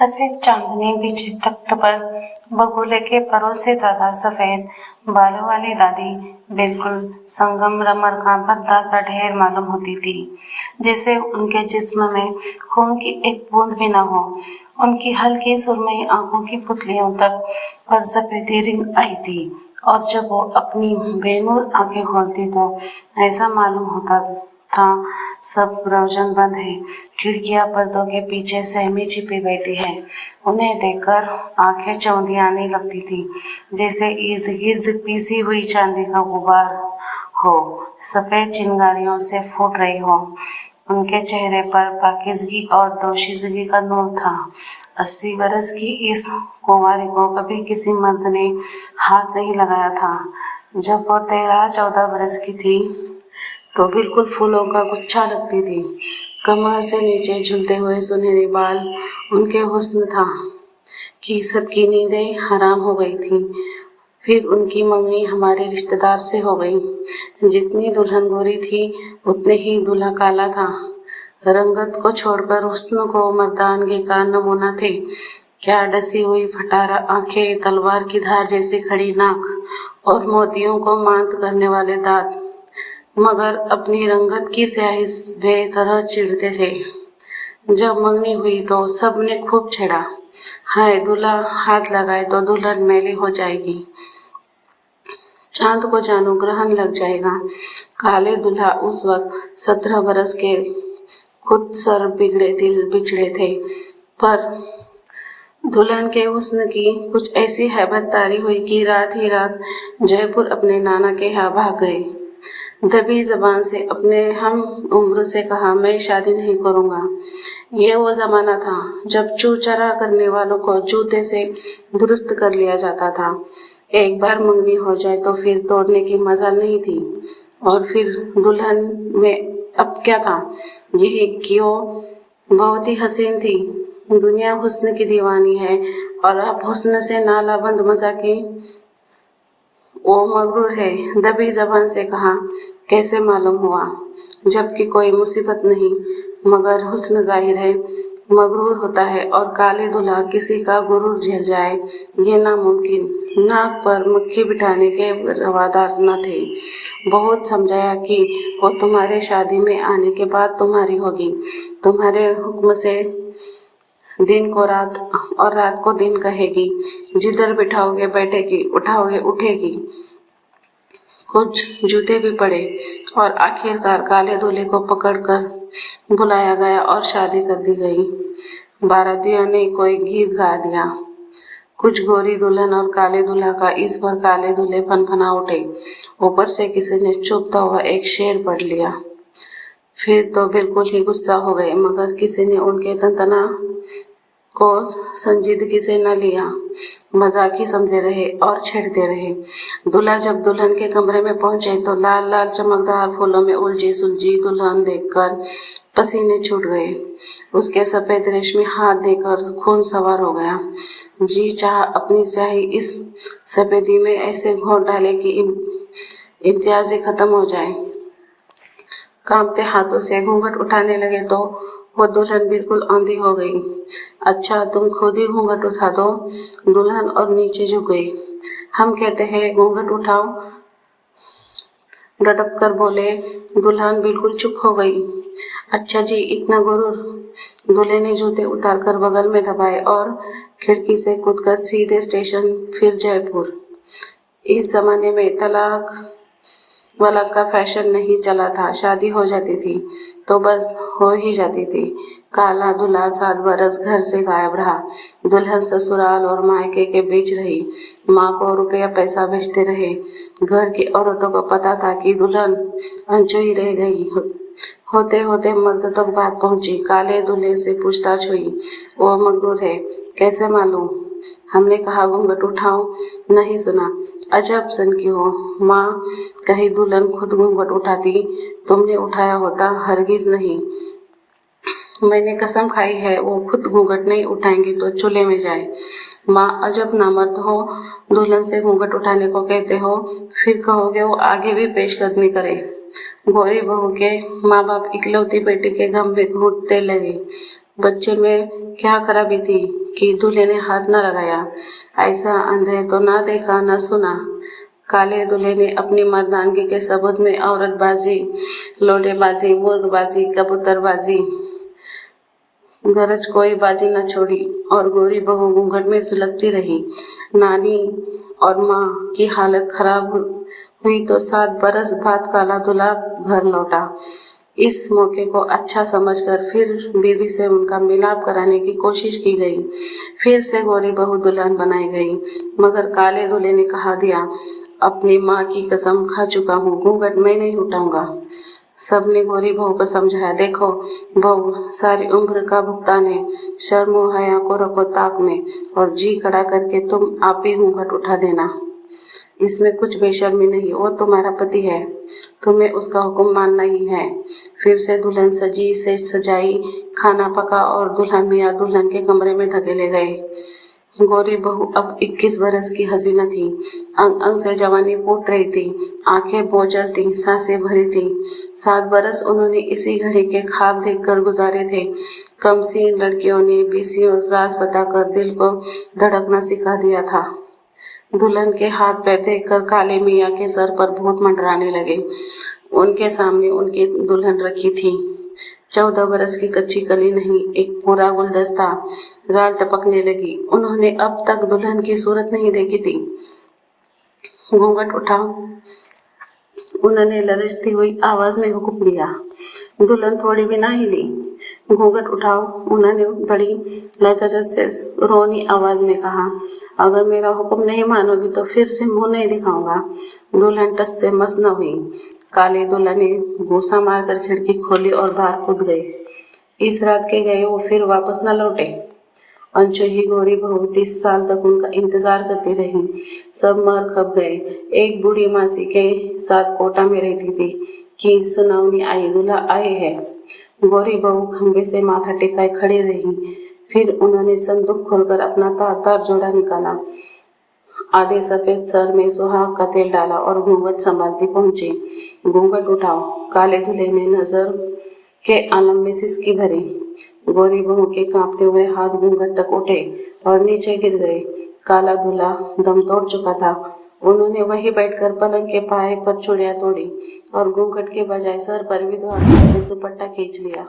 सफेद चांदनी बिछे तख्त पर बगुले के परों से ज्यादा सफेद बालों वाली दादी बिल्कुल संगमरमर का भद्दा सा ढेर मालूम होती थी, जैसे उनके जिस्म में खून की एक बूंद भी न हो। उनकी हल्की सुरमई आंखों की पुतलियों तक पर सफेदी रिंग आई थी और जब वो अपनी बेनूर आंखें खोलती तो ऐसा मालूम होता था सब प्रवचन बंद है, खिड़कियां पर्दों के पीछे सहमी छिपी बैठी है। उन्हें देखकर आंखें चौंधी आने लगती थी, जैसे इर्द गिर्द पीसी हुई चांदी का गुबार हो, सफेद चिंगारियों से फूट रही हो। उनके चेहरे पर पाकीज़गी और दोशीज़गी का नूर था। 80 बरस की इस कुंवारी को कभी किसी मर्द ने हाथ नहीं लगाया था। जब वो 13-14 बरस की थी तो बिल्कुल फूलों का गुच्छा लगती थी। कमर से नीचे झूलते हुए सुनहरे बाल उनके हुस्न था कि सबकी नींदें हराम हो गई थी। फिर उनकी मंगनी हमारे रिश्तेदार से हो गई। जितनी दुल्हन गोरी थी उतने ही दूल्हा काला था। रंगत को छोड़कर हुस्न को मर्दानगी का नमूना थे। क्या डसी हुई फटारा आंखें, तलवार की धार जैसी खड़ी नाक और मोतियों को मांत करने वाले दांत, मगर अपनी रंगत की स्याही बेतरह चिढ़ते थे। जब मंगनी हुई तो सबने खूब छेड़ा, हाय दूल्हा हाथ लगाए तो दुल्हन मैली हो जाएगी, चांद को जानो ग्रहण लग जाएगा। काले दूल्हा उस वक्त 17 बरस के, खुद सर बिगड़े दिल बिछड़े थे, पर दुल्हन के हुस्न की कुछ ऐसी हैबत तारी हुई कि रात ही रात जयपुर अपने नाना के यहाँ भाग गए। दबी जबान से अपने हम उम्र से कहा, मैं शादी नहीं करूँगा। ये वो ज़माना था जब चूचरा करने वालों को जूते से दुरुस्त कर लिया जाता था। एक बार मंगनी हो जाए तो फिर तोड़ने की मजाल नहीं थी। और फिर दुल्हन में अब क्या था, यही कि वो बहुत ही हसीन थी। दुनिया हुस्न की दीवानी है और अब हुस्न से नाला बंद मजा की वो मगरूर है। दबी जबान से कहा, कैसे मालूम हुआ, जबकि कोई मुसीबत नहीं, मगर हुस्न जाहिर है मगरूर होता है और काले दूल्हा किसी का गुरूर झेल जाए ये नामुमकिन। नाक पर मक्खी बिठाने के रवादार न थे। बहुत समझाया कि वो तुम्हारे शादी में आने के बाद तुम्हारी होगी, तुम्हारे हुक्म से दिन को रात और रात को दिन कहेगी, जिधर बिठाओगे बैठेगी, उठाओगे उठेगी। कुछ जूते भी पड़े और आखिरकार काले दूल्हे को पकड़कर बुलाया गया और शादी कर दी गई। बारातियों ने कोई गीत गा दिया। कुछ गोरी दुल्हन और काले दूल्हा का इस पर काले दूल्हे फनफना उठे। ऊपर से किसी ने चुपता हुआ एक शेर पढ़ लिया। फिर तो बिल्कुल ही गुस्सा हो गए, मगर किसी ने उनके तंतना को संजीदगी से न लिया। मजाक ही समझे रहे और छेड़ते रहे। दूल्हा जब दुल्हन के कमरे में पहुंचे तो लाल लाल चमकदार फूलों में उलझी सुलझी दुल्हन देखकर पसीने छूट गए। उसके सफेद रेशमी हाथ देकर खून सवार हो गया। जी चाह अपनी स्याही इस सफेदी में ऐसे घोंट डाले कि इम्तियाज खत्म हो जाए। कांपते हाथों से घूंघट उठाने लगे तो वो दुल्हन बिल्कुल आंधी हो गई। अच्छा तुम खुद ही घूंघट उठा दो, दुल्हन और नीचे झुक गई। हम कहते हैं घूंघट उठाओ, डटक कर बोले। दुल्हन बिल्कुल चुप हो गई। अच्छा जी इतना गुरूर। दूल्हे ने जूते उतारकर बगल में दबाए और खिड़की से कूदकर सीधे स्टेशन, फिर जयपुर। इस जमाने में तलाक वलाक का फैशन नहीं चला था। शादी हो जाती थी तो बस हो ही जाती थी। काला दूल्हा 7 बरस घर से गायब रहा। दुल्हन ससुराल और मायके के बीच रही। माँ को रुपया पैसा भेजते रहे। घर की औरतों को पता था कि दुल्हन अनछुई रह गई। होते होते मर्द तक बात पहुंची। काले दूल्हे से पूछताछ हुई, वो मगरूर है, कैसे मालूम? हमने कहा घूंघट उठाओ, नहीं सुना। अजब सन की हो माँ, कहीं दुल्हन खुद घूंघट उठाती, तुमने उठाया होता? हरगिज नहीं, मैंने कसम खाई है वो खुद घूंघट नहीं उठाएंगी तो चूल्हे में जाए। माँ अजब नामर्द हो, दुल्हन से घूंघट उठाने को कहते हो, फिर कहोगे वो आगे भी पेशकदमी करे। गोरी बहू के माँ बाप इकलौती बेटी के गम में घूटते लगे। बच्चे में क्या खराबी थी कि दूल्हे ने हाथ न लगाया। ऐसा अंधेर तो ना देखा न सुना। काले दूल्हे ने अपनी मर्दानगी के सबूत में औरतबाजी, लोटेबाजी, मुर्गबाजी, कबूतरबाजी, गरज कोई बाजी न छोड़ी और गोरी बहू घूंघट में सुलगती रही। नानी और माँ की हालत खराब हुई तो 7 बरस बाद काला दूल्हा घर लौटा। इस मौके को अच्छा समझकर फिर बीवी से उनका मिलाप कराने की कोशिश की गई। फिर से गोरी बहू दुल्हन बनाई गई, मगर काले दूल्हे ने कहा दिया, अपनी माँ की कसम खा चुका हूँ, घूंघट मैं नहीं उठाऊंगा। सबने गोरी बहू को समझाया, देखो बहू, सारी उम्र का भुगतान है, शर्म और हया को रखो ताक में और जी खड़ा करके तुम आप ही घूंघट उठा देना। इसमें कुछ बेशर्मी नहीं, वो तुम्हारा पति है, तुम्हें उसका हुक्म मानना ही है। फिर से दुल्हन सजी से सजाई, खाना पका और दुल्हा मियाँ दुल्हन के कमरे में धकेले गए। गोरी बहू अब 21 बरस की हसीना थी। अंग अंग से जवानी फूट रही थी, आंखें बोझल थी, सांसें भरी थी। 7 बरस उन्होंने इसी घड़ी के ख्वाब देखकर गुजारे थे। कमसीन लड़कियों ने बीसियों राज बताकर दिल को धड़कना सिखा दिया था। दुल्हन के हाथ पैर देखकर काले मियाँ के सर पर भूत मंडराने लगे। उनके सामने उनकी दुल्हन रखी थी, 14 बरस की कच्ची कली नहीं, एक पूरा गुलदस्ता। राल टपकने लगी। उन्होंने अब तक दुल्हन की सूरत नहीं देखी थी। घूंघट उठाओ, उन्होंने लरजती हुई आवाज में हुक्म दिया। दुल्हन थोड़ी भी ना हिली। घूंघट उठाओ, उन्होंने बड़ी लजाजत से रोनी आवाज में कहा। अगर मेरा हुक्म नहीं मानोगी तो फिर से मुंह नहीं दिखाऊंगा। दुल्हन टस से मस न हुई। काले दूल्हा ने घूसा मारकर खिड़की खोली और बाहर कूद गए। इस रात के गए वो फिर वापस न लौटे। अंशु ही गोरी बहू 30 साल तक उनका इंतजार करती रही। सब मर खप गए। एक बूढ़ी मासी के साथ कोटा में रहती थी कि सुनावनी आई, दूल्हा आए है। गोरी बहू खंबे से माथा टेकाए खड़ी रही। फिर उन्होंने संदूक खोलकर अपना तार जोड़ा निकाला, आधे सफेद सर में सुहाग का तेल डाला और घूंघट संभालती पहुंची। घूंघट उठाओ, काले दूल्हे ने नजर के आलम में सिसकी भरी। गोरी बहू के कांपते हुए हाथ घूंघट तक उठे और नीचे गिर गए। काला दूल्हा दम तोड़ चुका था। उन्होंने वहीं बैठकर पलंग के पाए पर चूड़ियां तोड़ी और घूंघट के बजाय सर पर विधवा का सफेद दुपट्टा खींच लिया।